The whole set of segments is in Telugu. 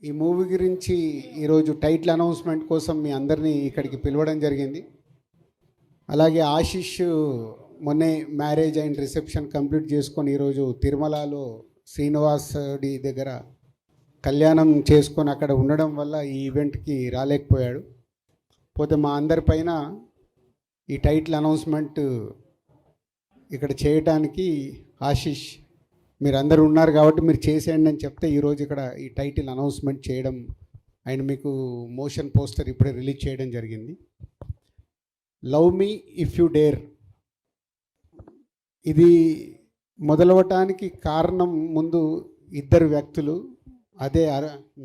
ఈ మూవీ గురించి ఈరోజు టైటిల్ అనౌన్స్మెంట్ కోసం మీ అందరినీ ఇక్కడికి పిలవడం జరిగింది. అలాగే ఆశిష్ మొన్నే మ్యారేజ్ అండ్ రిసెప్షన్ కంప్లీట్ చేసుకొని ఈరోజు తిరుమలలో శ్రీనివాసుడి దగ్గర కళ్యాణం చేసుకొని అక్కడ ఉండడం వల్ల ఈ ఈవెంట్కి రాలేకపోయాడు. పోతే మా అందరిపైన ఈ టైటిల్ అనౌన్స్మెంట్ ఇక్కడ చేయటానికి ఆశిష్ మీరందరూ ఉన్నారు కాబట్టి మీరు చేసేయండి అని చెప్తే ఈరోజు ఇక్కడ ఈ టైటిల్ అనౌన్స్మెంట్ చేయడం అండ్ మీకు మోషన్ పోస్టర్ ఇప్పుడే రిలీజ్ చేయడం జరిగింది. Love me if you dare ఇది మొదలవటానికి కారణం ముందు ఇద్దరు వ్యక్తులు, అదే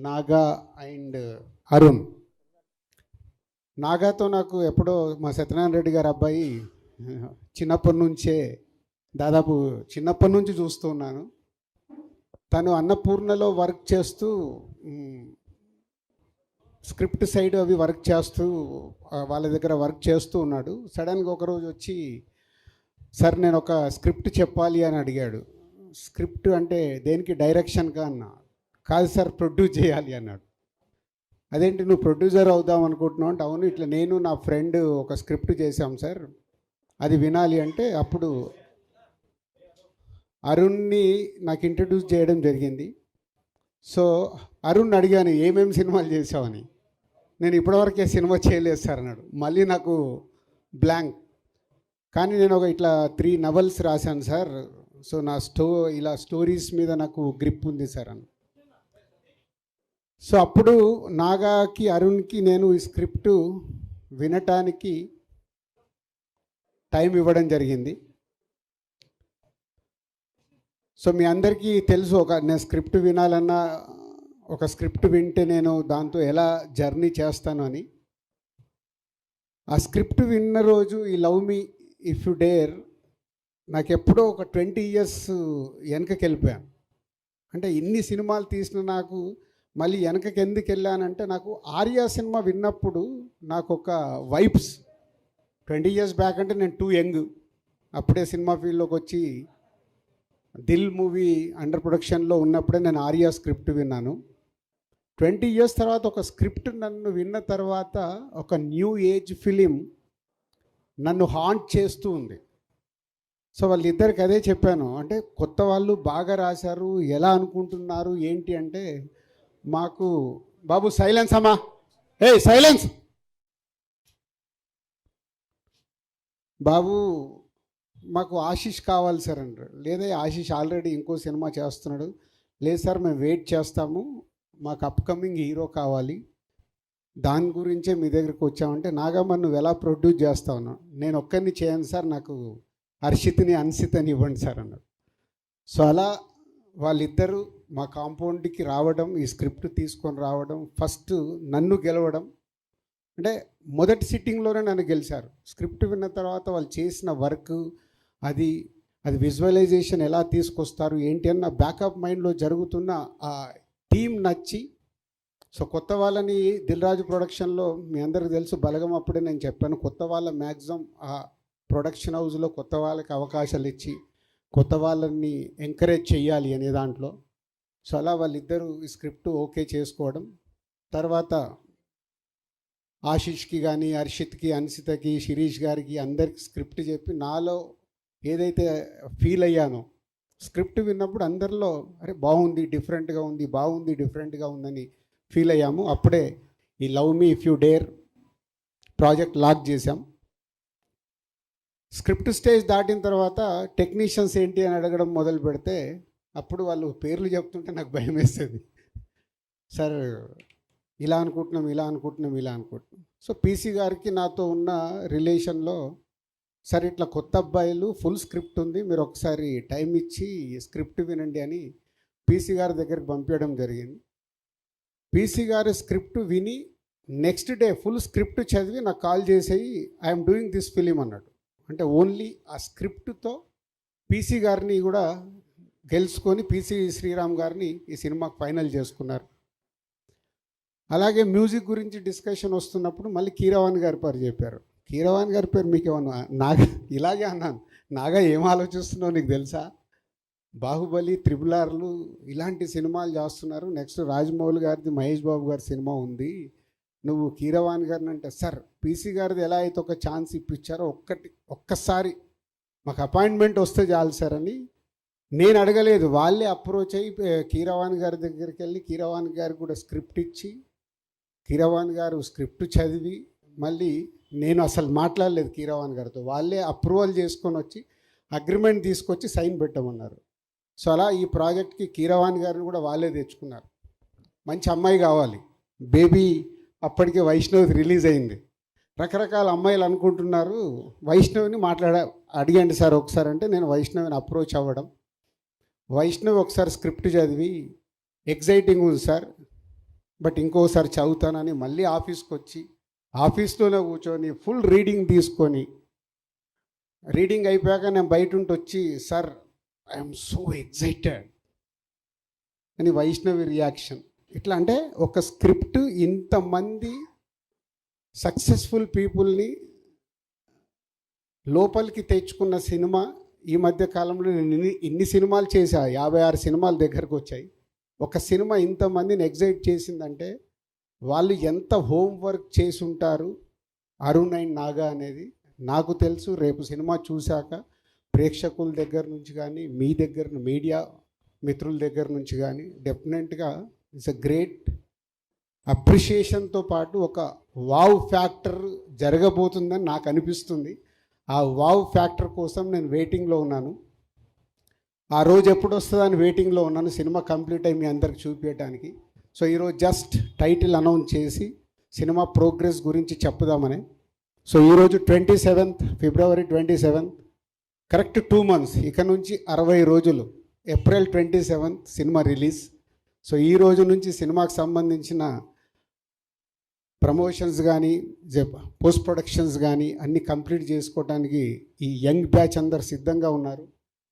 నాగా అండ్ అరుణ్. నాగాతో నాకు ఎప్పుడో మా సత్యనారాయణ రెడ్డి గారు అబ్బాయి చిన్నప్పటి నుంచే దాదాపు చిన్నప్పటి నుంచి చూస్తూ ఉన్నాను. తను అన్నపూర్ణలో వర్క్ చేస్తూ స్క్రిప్ట్ సైడ్ అవి వర్క్ చేస్తూ వాళ్ళ దగ్గర వర్క్ చేస్తూ ఉన్నాడు. సడన్గా ఒకరోజు వచ్చి సార్ నేను ఒక స్క్రిప్ట్ చెప్పాలి అని అడిగాడు. స్క్రిప్ట్ అంటే దేనికి, డైరెక్షన్గా అన్నా. కాదు సార్ ప్రొడ్యూస్ చేయాలి అన్నాడు. అదేంటి నువ్వు ప్రొడ్యూసర్ అవుదాం అనుకుంటున్నావు అంటే, అవును ఇట్లా నేను నా ఫ్రెండ్ ఒక స్క్రిప్ట్ చేశాం సార్, అది వినాలి అంటే అప్పుడు అరుణ్ని నాకు ఇంట్రడ్యూస్ చేయడం జరిగింది. సో అరుణ్ అడిగాను ఏమేమి సినిమాలు చేసావని. నేను ఇప్పటివరకే సినిమా చేయలేదు సార్ అన్నాడు. మళ్ళీ నాకు బ్లాంక్. కానీ నేను ఒక ఇట్లా 3 నవల్స్ రాశాను సార్, సో నా ఇలా స్టోరీస్ మీద నాకు గ్రిప్ ఉంది సార్ అని. సో అప్పుడు నాగాకి అరుణ్కి నేను ఈ స్క్రిప్టు వినటానికి టైం ఇవ్వడం జరిగింది. సో మీ అందరికీ తెలుసు, నేను స్క్రిప్ట్ వినాలన్నా ఒక స్క్రిప్ట్ వింటే నేను దాంతో ఎలా జర్నీ చేస్తాను అని. ఆ స్క్రిప్ట్ విన్న రోజు ఈ love me if you dare నాకు ఎప్పుడో ఒక 20 years వెనకకి వెళ్ళిపోయాను. అంటే ఇన్ని సినిమాలు తీసిన నాకు మళ్ళీ వెనకకి ఎందుకు వెళ్ళానంటే, నాకు ఆర్యా సినిమా విన్నప్పుడు నాకు ఒక వైబ్స్ 20 years బ్యాక్ అంటే నేను టూ యంగ్, అప్పుడే సినిమా ఫీల్డ్లోకి వచ్చి దిల్ మూవీ అండర్ ప్రొడక్షన్లో ఉన్నప్పుడే నేను ఆర్యా స్క్రిప్ట్ విన్నాను. 20 years తర్వాత ఒక స్క్రిప్ట్ నన్ను విన్న తర్వాత ఒక న్యూ ఏజ్ ఫిలిం నన్ను హాంట్ చేస్తూ ఉంది. సో వాళ్ళిద్దరికి అదే చెప్పాను, అంటే కొత్త వాళ్ళు బాగా రాశారు, ఎలా అనుకుంటున్నారు ఏంటి అంటే, మాకు బాబు సైలెన్స్ అమ్మా, సైలెన్స్ బాబు, మాకు ఆశిష్ కావాలి సార్ అంటారు. లేదా ఆశిష్ ఆల్రెడీ ఇంకో సినిమా చేస్తున్నాడు. లేదు సార్ మేము వెయిట్ చేస్తాము, మాకు అప్కమింగ్ హీరో కావాలి, దాని గురించే మీ దగ్గరికి వచ్చామంటే, నాగమ్మ నువ్వు ఎలా ప్రొడ్యూస్ చేస్తావు? నేను ఒక్కరిని చేయను సార్, నాకు హర్షిత్ని అన్సితని ఇవ్వండి సార్ అన్నాడు. సో అలా వాళ్ళిద్దరూ మా కాంపౌండ్కి రావడం, ఈ స్క్రిప్ట్ తీసుకొని రావడం, ఫస్ట్ నన్ను గెలవడం. అంటే మొదటి సిట్టింగ్లోనే నన్ను గెలిచారు. స్క్రిప్ట్ విన్న తర్వాత వాళ్ళు చేసిన వర్క్, అది విజువలైజేషన్ ఎలా తీసుకొస్తారు ఏంటి అన్న బ్యాకప్ మైండ్లో జరుగుతున్న ఆ టీం నచ్చి, సో కొత్త వాళ్ళని దిల్ రాజు ప్రొడక్షన్లో మీ అందరికీ తెలుసు, బలగం అప్పుడే నేను చెప్పాను, కొత్త వాళ్ళ మ్యాక్సిమం ఆ ప్రొడక్షన్ హౌస్లో కొత్త వాళ్ళకి అవకాశాలు ఇచ్చి కొత్త వాళ్ళని ఎంకరేజ్ చేయాలి అనే దాంట్లో. సో అలా వాళ్ళిద్దరూ ఈ స్క్రిప్ట్ ఓకే చేసుకోవడం, తర్వాత ఆశిష్కి కానీ హర్షిత్కి అన్సితకి శిరీష్ గారికి అందరికి స్క్రిప్ట్ చెప్పి నాలో ఏదైతే ఫీల్ అయ్యానో, స్క్రిప్ట్ విన్నప్పుడు అందరిలో అరే బాగుంది, డిఫరెంట్గా ఉంది, బాగుంది, డిఫరెంట్గా ఉందని ఫీల్ అయ్యాము. అప్పుడే ఈ love me if you dare project lock చేశాం. స్క్రిప్ట్ స్టేజ్ దాటిన తర్వాత టెక్నీషియన్స్ ఏంటి అని అడగడం మొదలు పెడితే, అప్పుడు వాళ్ళు పేర్లు చెప్తుంటే నాకు భయం వేస్తుంది. సార్ ఇలా అనుకుంటున్నాం, ఇలా అనుకుంటున్నాం, ఇలా అనుకుంటున్నాం. సో పీసీ గారికి నాతో ఉన్న రిలేషన్లో, సార్ ఇట్లా కొత్త అబ్బాయిలు ఫుల్ స్క్రిప్ట్ ఉంది, మీరు ఒకసారి టైం ఇచ్చి స్క్రిప్ట్ వినండి అని పీసీ గారి దగ్గరికి పంపించడం జరిగింది. పీసీ గారి స్క్రిప్ట్ విని నెక్స్ట్ డే ఫుల్ స్క్రిప్ట్ చదివి నాకు కాల్ చేసేయి ఐఎమ్ డూయింగ్ దిస్ ఫిలిం అన్నాడు. అంటే ఓన్లీ ఆ స్క్రిప్ట్తో పీసీ గారిని కూడా గెలుచుకొని పీసీ శ్రీరామ్ గారిని ఈ సినిమాకి ఫైనల్ చేసుకున్నారు. అలాగే మ్యూజిక్ గురించి డిస్కషన్ వస్తున్నప్పుడు మళ్ళీ కీరవాణి గారి పేరు చెప్పారు. కీరవాణి గారి పేరు మీకు ఏమన్నా? నాగా ఇలాగే అన్నాను, నాగా ఏం ఆలోచిస్తున్నావు నీకు తెలుసా? బాహుబలి, త్రిబుల్ ఆర్లు ఇలాంటి సినిమాలు చేస్తున్నారు. నెక్స్ట్ రాజమౌళి గారిది, మహేష్ బాబు గారి సినిమా ఉంది, నువ్వు కీరవాణి గారిని అంటే, సార్ పీసీ గారిది ఎలా అయితే ఒక ఛాన్స్ ఇప్పించారో ఒక్కసారి మాకు అపాయింట్మెంట్ వస్తే చాలు సార్ అని నేను అడగలేదు. వాళ్ళే అప్రోచ్ అయ్యి కీరవాణి గారి దగ్గరికి వెళ్ళి కీరవాణి గారికి కూడా స్క్రిప్ట్ ఇచ్చి, కీరవాణి గారు స్క్రిప్ట్ చదివి, మళ్ళీ నేను అసలు మాట్లాడలేదు కీరవాణి గారితో, వాళ్ళే అప్రూవల్ చేసుకొని వచ్చి అగ్రిమెంట్ తీసుకొచ్చి సైన్ పెట్టమన్నారు. సో అలా ఈ ప్రాజెక్ట్కి కీరవాణి గారిని కూడా వాళ్ళే తెచ్చుకున్నారు. మంచి అమ్మాయి కావాలి. బేబీ అప్పటికే వైష్ణవి రిలీజ్ అయింది. రకరకాల అమ్మాయిలు అనుకుంటున్నారు. వైష్ణవిని అడిగండి సార్ ఒకసారి అంటే, నేను వైష్ణవిని అప్రోచ్ అవ్వడం, వైష్ణవి ఒకసారి స్క్రిప్ట్ చదివి ఎగ్జైటింగ్ ఉంది సార్, బట్ ఇంకోసారి చదువుతానని మళ్ళీ ఆఫీస్కి వచ్చి ఆఫీస్లోనే కూర్చొని ఫుల్ రీడింగ్ తీసుకొని, రీడింగ్ అయిపోయాక నేను బయట ఉండి వచ్చి, సార్ ఐఎమ్ సో ఎగ్జైటెడ్ అని వైష్ణవి రియాక్షన్. ఇట్లా అంటే ఒక స్క్రిప్ట్ ఇంతమంది సక్సెస్ఫుల్ పీపుల్ని లోపలికి తెచ్చుకున్న సినిమా. ఈ మధ్య కాలంలో నేను ఇన్ని సినిమాలు చేశా, 56 సినిమాలు దగ్గరకు వచ్చాయి. ఒక సినిమా ఇంతమందిని ఎగ్జైట్ చేసిందంటే వాళ్ళు ఎంత హోంవర్క్ చేసి ఉంటారు అరుణ్ అండ్ నాగా అనేది నాకు తెలుసు. రేపు సినిమా చూశాక ప్రేక్షకుల దగ్గర నుంచి కానీ, మీ దగ్గర మీడియా మిత్రుల దగ్గర నుంచి కానీ డెఫినెట్గా ఇట్స్ అ గ్రేట్ అప్రిషియేషన్తో పాటు ఒక వావ్ ఫ్యాక్టర్ జరగబోతుందని నాకు అనిపిస్తుంది. ఆ వావ్ ఫ్యాక్టర్ కోసం నేను వెయిటింగ్లో ఉన్నాను. ఆ రోజు ఎప్పుడు వస్తుందని వెయిటింగ్లో ఉన్నాను, సినిమా కంప్లీట్ అయ్యి మీ అందరికి చూపించడానికి. సో ఈరోజు జస్ట్ టైటిల్ అనౌన్స్ చేసి సినిమా ప్రోగ్రెస్ గురించి చెప్పుదామని. సో ఈరోజు ఫిబ్రవరి 27, కరెక్ట్ 2 months, ఇక నుంచి 60 రోజులు, ఏప్రిల్ 27 సినిమా రిలీజ్. సో ఈ రోజు నుంచి సినిమాకి సంబంధించిన ప్రమోషన్స్ కానీ, పోస్ట్ ప్రొడక్షన్స్ కానీ అన్నీ కంప్లీట్ చేసుకోవడానికి ఈ యంగ్ బ్యాచ్ అందరు సిద్ధంగా ఉన్నారు.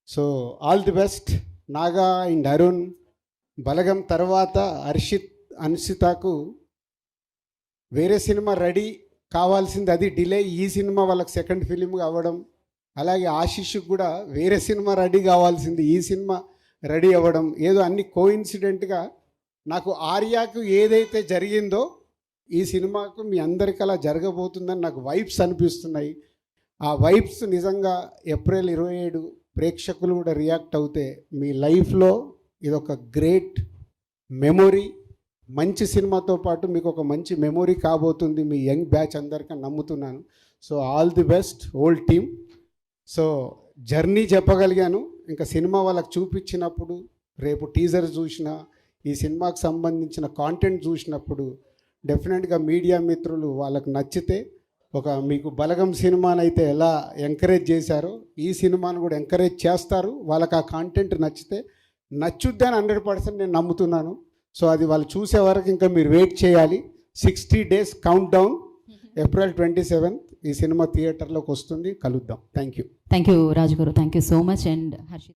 So all the best. Naga and Arun Balagam తర్వాత అన్షితకు వేరే సినిమా రెడీ కావాల్సింది, అది డిలే. ఈ సినిమా వాళ్ళకి సెకండ్ ఫిలింగా అవ్వడం, అలాగే ఆశీష్కి కూడా వేరే సినిమా రెడీ కావాల్సింది, ఈ సినిమా రెడీ అవ్వడం, ఏదో అన్ని కోఇన్సిడెంట్గా నాకు ఆర్యాకు ఏదైతే జరిగిందో ఈ సినిమాకు మీ అందరికీ అలా జరగబోతుందని నాకు వైబ్స్ అనిపిస్తున్నాయి. ఆ వైబ్స్ నిజంగా ఏప్రిల్ 27 ప్రేక్షకులు కూడా రియాక్ట్ అవుతే మీ లైఫ్లో ఇదొక గ్రేట్ మెమొరీ, మంచి సినిమాతో పాటు మీకు ఒక మంచి మెమొరీ కాబోతుంది మీ యంగ్ బ్యాచ్ అందరికీ నమ్ముతున్నాను. So all the best old team. So journey చెప్పగలిగాను. ఇంకా సినిమా వాళ్ళకి చూపించినప్పుడు, రేపు టీజర్ చూసినా, ఈ సినిమాకి సంబంధించిన కాంటెంట్ చూసినప్పుడు డెఫినెట్గా మీడియా మిత్రులు వాళ్ళకు నచ్చితే, మీకు బలగం సినిమానైతే ఎలా ఎంకరేజ్ చేశారో ఈ సినిమాను కూడా ఎంకరేజ్ చేస్తారు. వాళ్ళకి ఆ కాంటెంట్ నచ్చుద్దని 100% నేను నమ్ముతున్నాను. సో అది వాళ్ళు చూసే వరకు ఇంకా మీరు వెయిట్ చేయాలి. 60 days కౌంట్ డౌన్. ఏప్రిల్ 27 ఈ సినిమా థియేటర్లోకి వస్తుంది. కలుద్దాం. Thank you Raju garu. Thank you so much. And Harshit